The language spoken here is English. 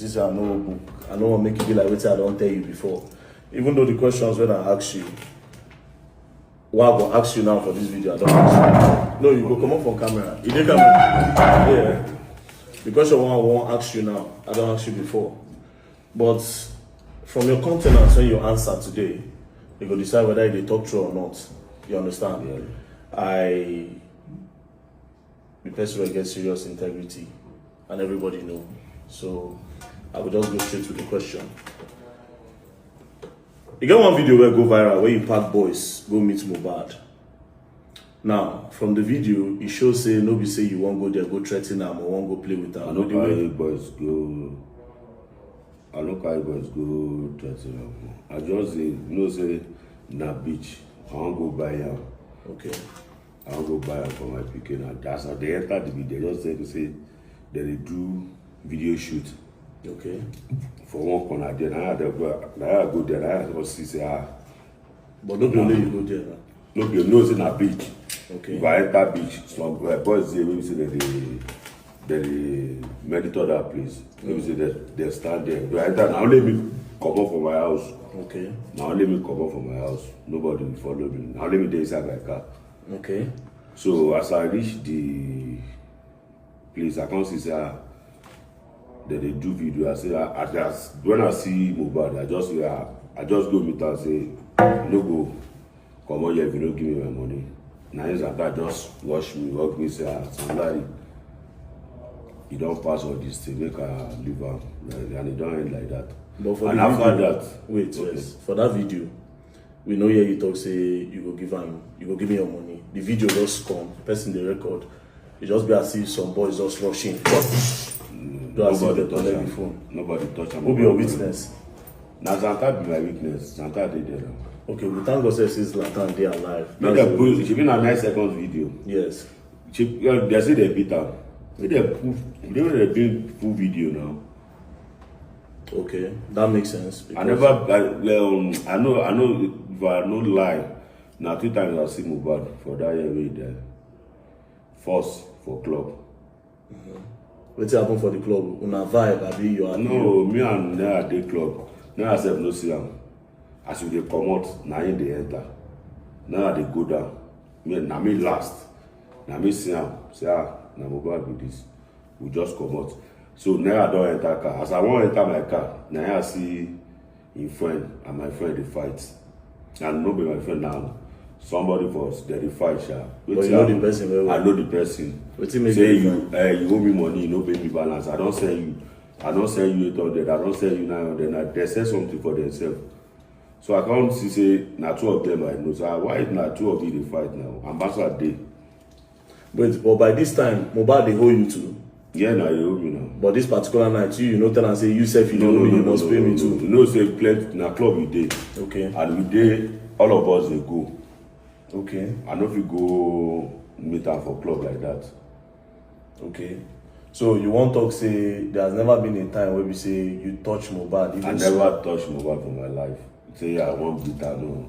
This I know book. I don't want to make it be like what I don't tell you before. Even though the questions when I ask you, what I go ask you now for this video, I don't ask you. No, you go come up from camera. You did camera. Yeah. The question I won't ask you now, I don't ask you before. But from your countenance when you answer today, you go decide whether they talk true or not. You understand? Yeah. The person will get serious integrity, and everybody know. So I will just go straight to the question. You get one video where go viral where you pack boys go meet Mohbad. Now from the video, it shows say nobody say you won't go there, go threaten them or won't go play with them. I know carry boys go. I know carry boys go threaten them. I just say na beach. I won't go buy them. Okay. I won't go buy them for my picking. And that's how they enter the video. They just say they do video shoot. Okay. For one corner there, now I go there. I just see say But don't only you go there. No, you know it's in a beach. Okay. If I enter beach, some boys say maybe say that they monitor that place. Maybe say that they stand there. If I enter, now let me come up from my house. Okay. Now let me come up from my house. Nobody will follow me. Now let me dey inside my car. Okay. So as I reach the place, I can't see say that they do video. I say when I see Mohbad, I just go meet her and say, no go. Come on here if you don't give me my money. Naija just watch me, walk me, say, somebody, you don't pass all this thing, make her leave her. And it don't end like that. But for and the after video, that, wait, okay. yes. For that video, we know here you talk say you go give me your money. The video just come, person the record. It just be as if some boys just rushing. Nobody touch the phone. Nobody touch them. Who be your witness? Now Zanta be my weakness. Zanta did there. Okay, we thank God says Zlatan they alive. She been a 9-second video. Yes. They say they beat her. They bring full video now. Okay, that makes sense. I know if I no lie. Now 2 times I see Mohbad for that year way there. First for club. What's happen for the club? Una vibe, abi you are. No, me and Naija dey club. Now I said no see am. As we dey comot, na him dey enter. Now I dey go down. Na me last. Na me see am. Say na Mohbad be this. We just comot. So now I don enter car. As I wan enter my car, now I see him friend and my friend dey fight. And no be my friend now. Somebody for us, they fight. But you know the person very well. I know the person. Say you owe me money, you no pay me balance. I don't send you 800. I don't send you 900. They say something for themselves. So I can't see say na 2 of them I know. So why na 2 of you they fight now? Ambassador dey. But by this time, Mohbad they hold you too. Yeah, now you owe me now. But this particular night, you know tell and say you self you don't know you must pay me too. You know say plenty na club we dey. Okay. And we dey, all of us they go. Okay. I know if you go meet her for club like that. Okay. So you won't talk say there's never been a time where we say you touch Mohbad. I never touched Mohbad for my life. Say I won't beat her, no.